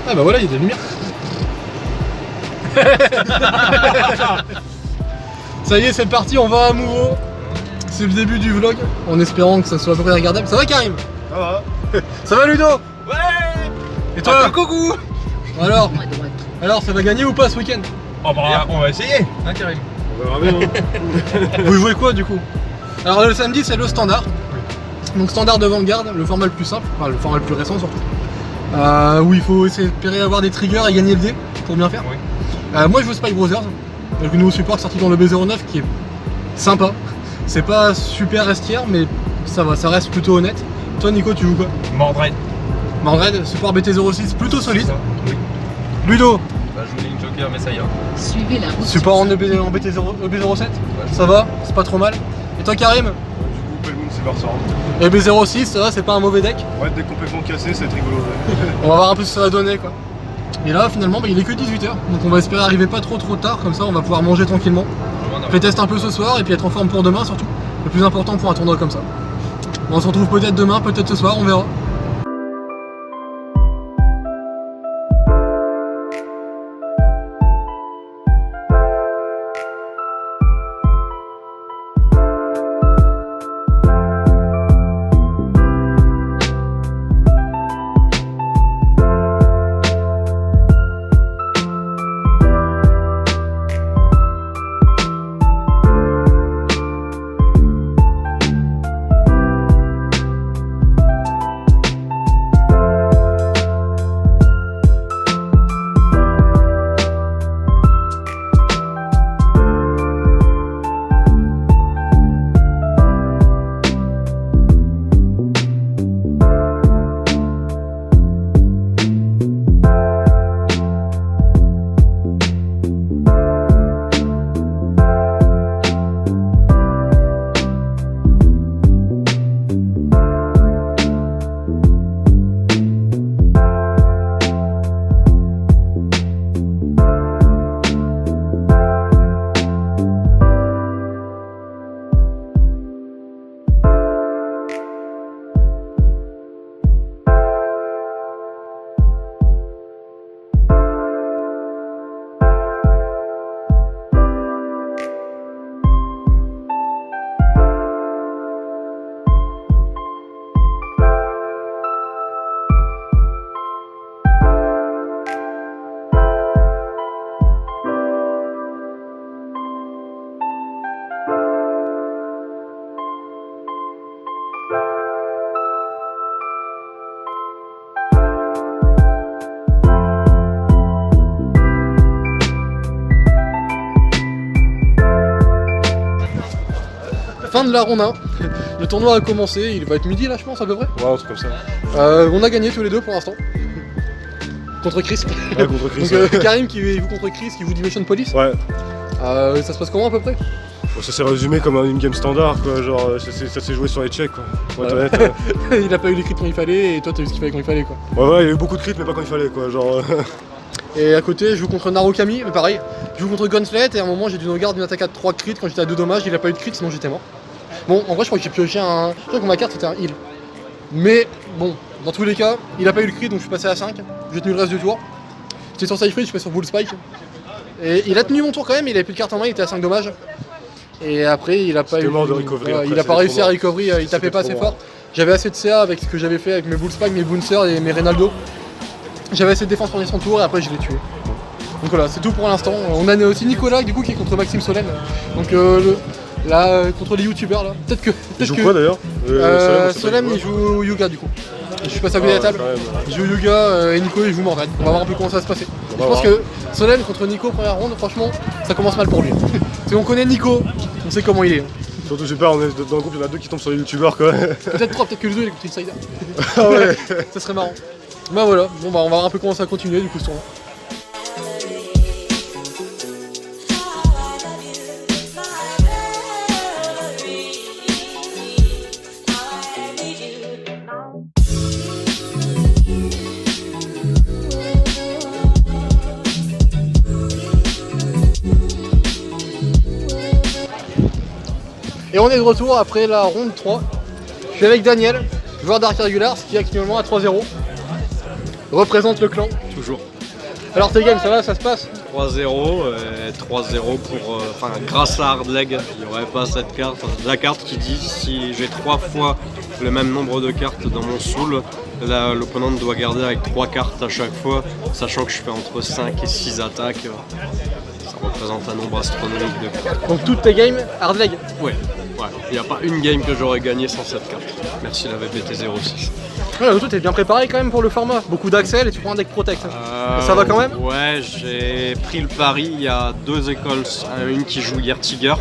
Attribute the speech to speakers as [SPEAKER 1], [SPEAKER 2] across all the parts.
[SPEAKER 1] Ah bah voilà, il y a des lumières. Ça y est, c'est parti, on va à Mouveau. C'est le début du vlog, en espérant que ça soit à peu près regardable. Ça va Karim?
[SPEAKER 2] Ça va.
[SPEAKER 1] Ça va Ludo?
[SPEAKER 2] Ouais.
[SPEAKER 1] Et toi?
[SPEAKER 2] Coucou.
[SPEAKER 1] Alors, ça va gagner ou pas ce week-end?
[SPEAKER 2] Oh bah, on va essayer.
[SPEAKER 3] Hein, Karim?
[SPEAKER 2] On verra bien.
[SPEAKER 1] Vous jouez quoi du coup? Alors le samedi c'est le standard. Donc standard de Vanguard, le format le plus simple, enfin le format le plus récent surtout. Où il faut espérer avoir des triggers et gagner le dé pour bien faire.
[SPEAKER 3] Oui.
[SPEAKER 1] Moi je joue Spike Brothers, avec le nouveau support sorti dans le B09 qui est sympa. C'est pas super restière mais ça va, ça reste plutôt honnête. Toi Nico tu joues quoi?
[SPEAKER 3] Mordred.
[SPEAKER 1] Mordred, support BT06 plutôt solide.
[SPEAKER 3] Oui.
[SPEAKER 1] Ludo,
[SPEAKER 3] Bah, je voulais une Joker, mais ça ira.
[SPEAKER 4] Suivez la route.
[SPEAKER 1] support en EB07, ça va, c'est pas trop mal. Et toi Karim?
[SPEAKER 2] Du coup, Pelmoon Silver Sword.
[SPEAKER 1] EB06, ça va, c'est pas un mauvais deck.
[SPEAKER 2] Ouais, dès complètement cassé, c'est rigolo.
[SPEAKER 1] On va voir un peu ce que ça va donner quoi. Et là finalement il est que 18h, donc on va espérer arriver pas trop tard, comme ça on va pouvoir manger tranquillement. Playtest un peu ce soir et puis être en forme pour demain surtout. Le plus important pour un tournoi comme ça. On se retrouve peut-être demain, peut-être ce soir, on verra. Fin de la ronde 1, le tournoi a commencé, il va être midi là je pense à peu près.
[SPEAKER 2] Ouais, un truc comme ça.
[SPEAKER 1] On a gagné tous les deux pour l'instant. Contre Chris.
[SPEAKER 2] Ouais, contre Chris.
[SPEAKER 1] Donc Karim qui joue contre Chris, qui joue Dimension Police.
[SPEAKER 2] Ouais.
[SPEAKER 1] Ça se passe comment à peu près?
[SPEAKER 2] Bon, ça s'est résumé comme une game standard, quoi. Genre, ça s'est joué sur les checks, quoi. Pour être honnête.
[SPEAKER 1] Il a pas eu les crits quand il fallait et toi t'as eu ce qu'il fallait quand il fallait quoi.
[SPEAKER 2] Ouais, il y a eu beaucoup de crits, mais pas quand il fallait, quoi. Genre.
[SPEAKER 1] Et à côté je joue contre Narukami, mais pareil. Je joue contre Gunslet et à un moment j'ai dû no garde une attaque à 3 crits quand j'étais à 2 dommages, il a pas eu de crit sinon j'étais mort. Bon en vrai je crois que j'ai pioché un. Je crois que ma carte c'était un heal. Mais bon, dans tous les cas, il a pas eu le crit donc je suis passé à 5. J'ai tenu le reste du tour. J'étais sur Cypher, je suis passé sur Bull Spike. Et il a tenu mon tour quand même, il avait plus de carte en main, il était à 5 dommages. Et après il a pas eu.
[SPEAKER 2] Mort de recovery,
[SPEAKER 1] voilà,
[SPEAKER 2] après,
[SPEAKER 1] il a pas réussi à
[SPEAKER 2] trop
[SPEAKER 1] recovery, il tapait pas assez
[SPEAKER 2] trop
[SPEAKER 1] fort. J'avais assez de CA avec ce que j'avais fait avec mes Bull Spike, mes Bouncer et mes Reynaldo. J'avais assez de défense pour son tour et après je l'ai tué. Donc voilà, c'est tout pour l'instant. On a aussi Nicolas du coup qui est contre Maxime Solène. Donc contre les youtubeurs là. Peut-être que.
[SPEAKER 2] Il joue quoi d'ailleurs
[SPEAKER 1] Solène il joue Yuga du coup. Je suis passé à côté de la table. Il joue Yuga et Nico il joue Mordred. On va voir un peu comment ça va se passer. Je pense que Solène contre Nico première ronde, franchement, ça commence mal pour lui. Si on connaît Nico, on sait comment il est.
[SPEAKER 2] Surtout, je sais pas, on est dans le groupe, il y en a deux qui tombent sur les youtubeurs quoi.
[SPEAKER 1] Peut-être 3, peut-être que le 2 il écoute Insider.
[SPEAKER 2] Ah ouais.
[SPEAKER 1] Ça serait marrant. Bah voilà, bon bah on va voir un peu comment ça va continuer du coup ce tournoi. Et on est de retour après la ronde 3. Je suis avec Daniel, joueur d'Arc Regulars qui est actuellement à 3-0. représente le clan.
[SPEAKER 4] Toujours.
[SPEAKER 1] Alors tes games, ça va, ça se passe?
[SPEAKER 4] 3-0, 3-0 pour, grâce à Hardleg, il n'y aurait pas cette carte. La carte qui dit si j'ai 3 fois le même nombre de cartes dans mon soul, l'opponent doit garder avec 3 cartes à chaque fois, sachant que je fais entre 5 et 6 attaques. Ça représente un nombre astronomique de cartes.
[SPEAKER 1] Donc toutes tes games, hardleg.
[SPEAKER 4] Ouais, il n'y a pas une game que j'aurais gagné sans cette carte. Merci la VPT06.
[SPEAKER 1] Ouais, le tout t'es bien préparé quand même pour le format. Beaucoup d'axel et tu prends un deck protect. Ça va quand même?
[SPEAKER 4] Ouais, j'ai pris le pari, il y a 2 écoles, une qui joue Yertiger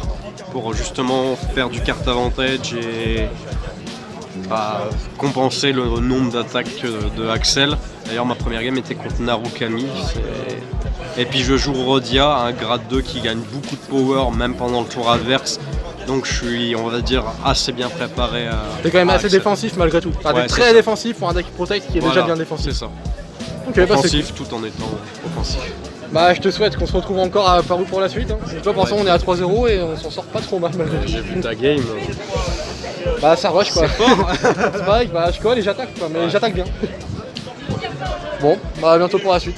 [SPEAKER 4] pour justement faire du carte avantage et compenser le nombre d'attaques de Axel. D'ailleurs ma première game était contre Narukami. Et puis je joue Rodia, un grade 2 qui gagne beaucoup de power même pendant le tour adverse. Donc je suis, on va dire, assez bien préparé à...
[SPEAKER 1] T'es quand même assez
[SPEAKER 4] Axel.
[SPEAKER 1] défensif malgré tout. Enfin,
[SPEAKER 4] Ouais,
[SPEAKER 1] t'es
[SPEAKER 4] c'est
[SPEAKER 1] très
[SPEAKER 4] ça.
[SPEAKER 1] défensif pour un deck protect qui est déjà bien défensif.
[SPEAKER 4] C'est ça.
[SPEAKER 1] Ok, bah c'est
[SPEAKER 4] Offensif tout en étant offensif.
[SPEAKER 1] Bah je te souhaite qu'on se retrouve encore à Paris pour la suite. Hein. Toi pour l'instant on est à 3-0 et on s'en sort pas trop mal malgré tout.
[SPEAKER 4] J'ai vu ta game.
[SPEAKER 1] Bah ça rush quoi.
[SPEAKER 4] C'est fort.
[SPEAKER 1] C'est pareil, bah je colle et j'attaque quoi, mais j'attaque bien. Bon, bah à bientôt pour la suite.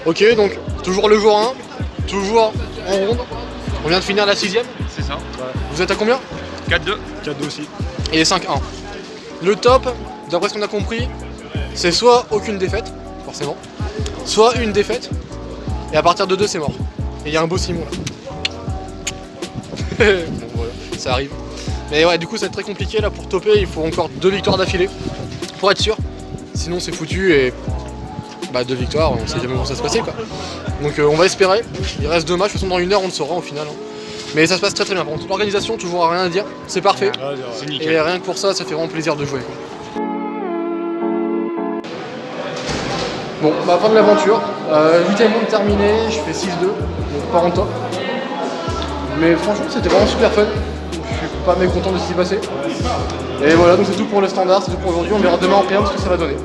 [SPEAKER 1] Ok, donc toujours le jour 1, toujours en ronde. On vient de finir la 6ème.
[SPEAKER 3] C'est ça.
[SPEAKER 1] Vous êtes à combien?
[SPEAKER 3] 4-2.
[SPEAKER 2] 4-2 aussi.
[SPEAKER 1] Et 5-1. Le top, d'après ce qu'on a compris, c'est soit aucune défaite, forcément, soit une défaite, et à partir de 2 c'est mort. Et il y a un beau Simon là. Bon voilà, ça arrive. Mais ouais, du coup ça va être très compliqué là pour topper, il faut encore 2 victoires d'affilée, pour être sûr. Sinon c'est foutu et... Bah 2 victoires, on sait jamais comment ça se passer quoi. Donc on va espérer, il reste 2 matchs, de toute façon dans 1 heure on le saura au final. Hein. Mais ça se passe très très bien, par contre l'organisation toujours rien à dire, c'est parfait.
[SPEAKER 3] C'est
[SPEAKER 1] Et
[SPEAKER 3] nickel.
[SPEAKER 1] rien que pour ça, ça fait vraiment plaisir de jouer quoi. Bon, bah fin de l'aventure, 8ème monde terminé, je fais 6-2, donc pas en top. Mais franchement c'était vraiment super fun, je suis pas mécontent de ce qui s'est passé. Et voilà, donc c'est tout pour le standard, c'est tout pour aujourd'hui, on verra demain en PM ce que ça va donner.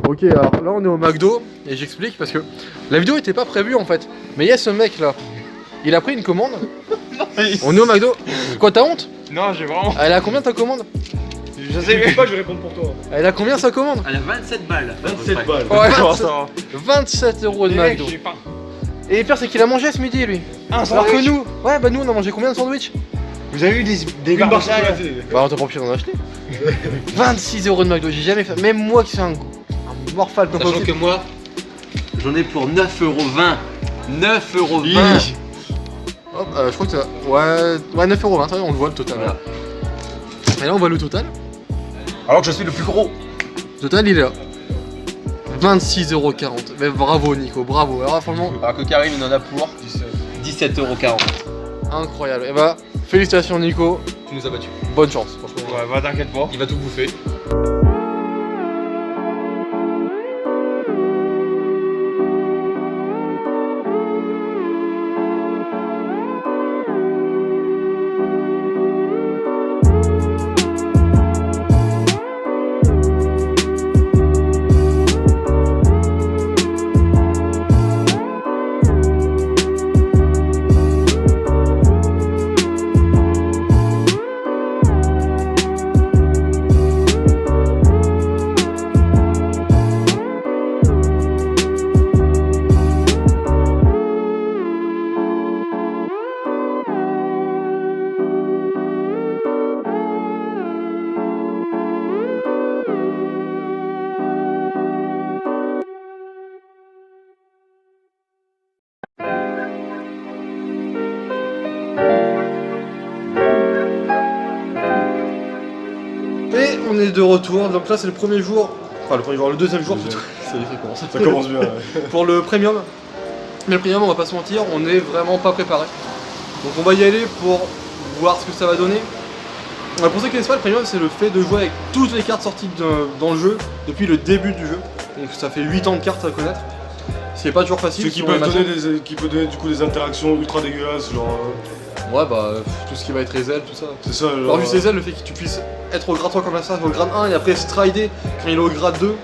[SPEAKER 1] Ok, alors là on est au McDo et j'explique parce que la vidéo était pas prévue en fait. Mais il y a ce mec là, il a pris une commande. On est au McDo. Quoi, t'as honte?
[SPEAKER 3] Non, j'ai vraiment.
[SPEAKER 1] Elle a combien ta commande?
[SPEAKER 3] Je sais pas, je vais répondre pour toi.
[SPEAKER 1] Elle a combien sa commande?
[SPEAKER 5] Elle a 27 balles.
[SPEAKER 3] 27 balles.
[SPEAKER 1] Ouais,
[SPEAKER 3] D'accord,
[SPEAKER 1] 27
[SPEAKER 3] ça va.
[SPEAKER 1] 27 € de
[SPEAKER 3] Les mecs,
[SPEAKER 1] McDo.
[SPEAKER 3] j'ai faim.
[SPEAKER 1] Et le pire c'est qu'il a mangé ce midi lui.
[SPEAKER 3] Un
[SPEAKER 1] Alors que
[SPEAKER 3] sandwich.
[SPEAKER 1] nous, ouais bah nous on a mangé combien de sandwichs?
[SPEAKER 3] Vous avez eu des
[SPEAKER 2] Une barre
[SPEAKER 3] barres
[SPEAKER 2] chocolatée.
[SPEAKER 1] Bah on t'a pas pu en acheter. 26 € de McDo, j'ai jamais fait. Même moi qui suis un morphal comme
[SPEAKER 5] Sachant que moi, j'en ai pour 9,20 €. 9,20 €.
[SPEAKER 1] Hop, je crois que t'as... Ouais 9,20 €, on le voit le total.
[SPEAKER 5] Voilà.
[SPEAKER 1] Et là on voit le total.
[SPEAKER 3] Alors que je suis le plus gros.
[SPEAKER 1] Le total il est là. 26,40 €. Mais bravo Nico, bravo. Alors franchement,
[SPEAKER 5] Alors que Karim, il en a pour 17,40 €.
[SPEAKER 1] incroyable. Et bah, félicitations Nico,
[SPEAKER 5] Tu nous as battus.
[SPEAKER 1] bonne chance. Franchement.
[SPEAKER 3] Ouais, va t'inquiète pas.
[SPEAKER 5] Il va tout bouffer.
[SPEAKER 1] Et on est de retour, donc là c'est le premier jour, enfin le premier jour, le deuxième jour plutôt. Ça y est, comment ça
[SPEAKER 2] Ça commence bien. Ouais.
[SPEAKER 1] Pour le premium. Mais le premium, on va pas se mentir, on est vraiment pas préparé. Donc on va y aller pour voir ce que ça va donner. Pour ceux qui connaissent pas, le premium c'est le fait de jouer avec toutes les cartes sorties dans le jeu depuis le début du jeu. Donc ça fait 8 ans de cartes à connaître. Ce qui est pas toujours facile.
[SPEAKER 2] Ceux qui
[SPEAKER 1] si on
[SPEAKER 2] peuvent
[SPEAKER 1] les
[SPEAKER 2] donner, qui peut donner du coup des interactions ultra dégueulasses, genre
[SPEAKER 1] Ouais, bah, tout ce qui va être les ailes, tout ça.
[SPEAKER 2] C'est ça,
[SPEAKER 1] Alors, juste les ailes, le fait que tu puisses être au grade 3 comme ça, au grade 1 et après strider quand il est au grade 2,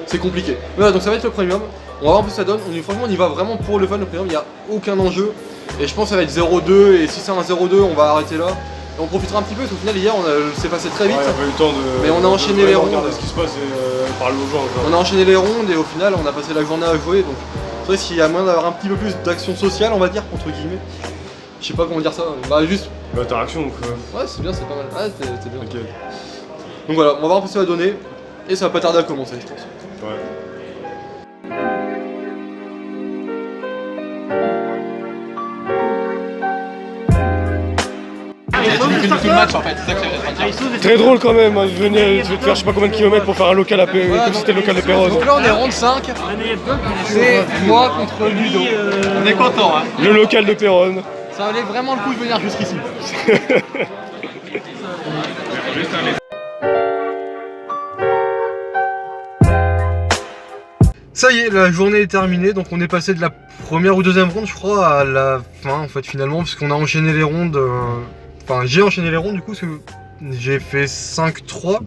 [SPEAKER 1] c'est compliqué. Voilà, donc ça va être le premium. On va voir un peu ce que ça donne. Franchement, on y va vraiment pour le fun. Le premium, il n'y a aucun enjeu. Et je pense que ça va être 0-2. Et si c'est un 0-2, on va arrêter là. Et on profitera un petit peu parce qu'au final, hier, c'est passé très vite.
[SPEAKER 2] Ouais, on a pas eu le temps de.
[SPEAKER 1] Mais on a enchaîné les rondes.
[SPEAKER 2] Regarder ce qui se passe et parler aux gens. Quoi.
[SPEAKER 1] On a enchaîné les rondes et au final, on a passé la journée à jouer. Donc, c'est vrai qu'il y a moyen d'avoir un petit peu plus d'action sociale, on va dire, entre guillemets. Je sais pas comment dire ça. Bah, juste.
[SPEAKER 2] L'interaction, quoi.
[SPEAKER 1] Ouais, c'est bien, c'est pas mal. Ouais, t'es bien.
[SPEAKER 2] Ok.
[SPEAKER 1] Donc voilà, on va voir un peu ce que ça va donner. Et ça va pas tarder à commencer, je pense.
[SPEAKER 2] Ouais.
[SPEAKER 3] Tout le match en fait, c'est ça que j'avais dire.
[SPEAKER 2] Très drôle quand même, hein. Je venais de faire je sais pas combien de kilomètres pour faire un local comme si c'était le local de Perros.
[SPEAKER 1] Donc là, on est ronde 5. C'est moi contre Ludo.
[SPEAKER 3] On est content hein.
[SPEAKER 2] Le local de Perron.
[SPEAKER 1] Ça valait vraiment le coup de venir jusqu'ici. Ça y est, la journée est terminée, donc on est passé de la première ou deuxième ronde, je crois, à la fin en fait finalement, parce qu'on a enchaîné les rondes. Enfin, j'ai enchaîné les rondes du coup, parce que j'ai fait 5-3.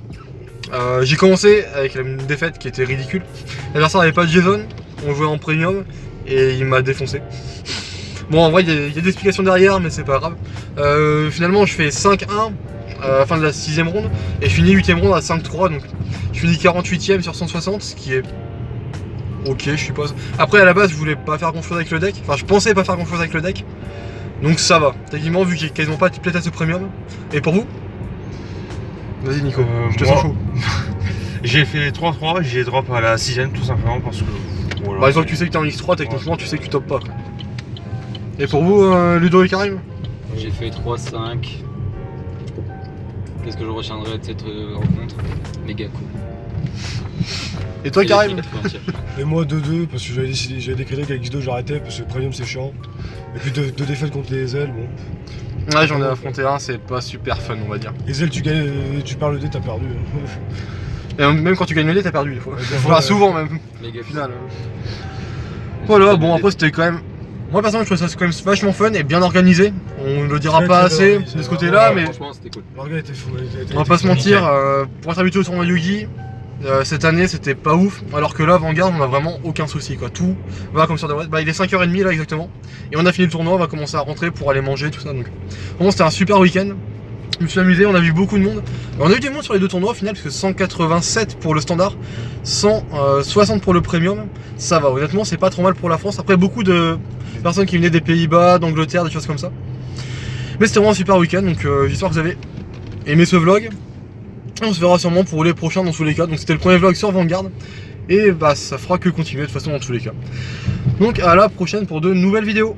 [SPEAKER 1] J'ai commencé avec une défaite qui était ridicule. L'adversaire n'avait pas de Jason, on jouait en premium et il m'a défoncé. Bon, en vrai, il y a des explications derrière, mais c'est pas grave. Finalement, je fais 5-1 à la fin de la 6ème ronde et je finis 8ème ronde à 5-3. Donc, je finis 48ème sur 160, ce qui est ok, je suppose. Après, à la base, je voulais pas faire grand chose avec le deck. Enfin, je pensais pas faire grand chose avec le deck. Donc, ça va. Techniquement, vu que j'ai quasiment pas de plate à ce premium. Et pour vous? Vas-y, Nico, je te sens chaud.
[SPEAKER 6] J'ai fait 3-3, j'ai drop à la 6ème tout simplement parce que. Voilà.
[SPEAKER 1] Par exemple, tu sais que t'es en X3, techniquement, tu sais que tu topes pas. Quoi. Et pour vous, Ludo et Karim?
[SPEAKER 5] J'ai fait 3-5. Qu'est-ce que je retiendrai de cette rencontre? Méga cool.
[SPEAKER 1] Et toi, Karim?
[SPEAKER 2] Et moi 2-2 parce que j'avais décrété qu'avec X2 j'arrêtais parce que le premium c'est chiant. Et puis deux défaites contre les ailes, bon.
[SPEAKER 1] Ouais, j'en ai affronté un, c'est pas super fun, on va dire.
[SPEAKER 2] Les ailes, tu gagnes, tu perds le dé, t'as perdu.
[SPEAKER 1] Et même quand tu gagnes le dé, t'as perdu des fois. Enfin, souvent même.
[SPEAKER 5] Méga
[SPEAKER 1] Au final. Voilà, bon, après, c'était quand même. Moi, personnellement, je trouve ça quand même vachement fun et bien organisé. On le dira
[SPEAKER 2] Très,
[SPEAKER 1] pas
[SPEAKER 2] très
[SPEAKER 1] assez
[SPEAKER 2] organisé.
[SPEAKER 1] de ce côté-là, mais
[SPEAKER 5] Franchement, c'était cool.
[SPEAKER 2] L'orga était fou.
[SPEAKER 1] on va pas se mentir, pour être habitué au tournoi Yugi, cette année c'était pas ouf, alors que là, Vanguard, on a vraiment aucun souci quoi. Tout va comme sur des roulettes. Bah, il est 5h30 là exactement, et on a fini le tournoi, on va commencer à rentrer pour aller manger, tout ça. Donc, vraiment, c'était un super week-end. Je me suis amusé, on a vu beaucoup de monde. On a eu du monde sur les deux tournois au final, parce que 187 pour le standard, 160 pour le premium. Ça va, honnêtement, c'est pas trop mal pour la France. Après, beaucoup de personnes qui venaient des Pays-Bas, d'Angleterre, des choses comme ça. Mais c'était vraiment un super week-end, donc j'espère que vous avez aimé ce vlog. On se verra sûrement pour les prochains dans tous les cas. Donc c'était le premier vlog sur Vanguard. Et bah ça fera que continuer de toute façon dans tous les cas. Donc à la prochaine pour de nouvelles vidéos.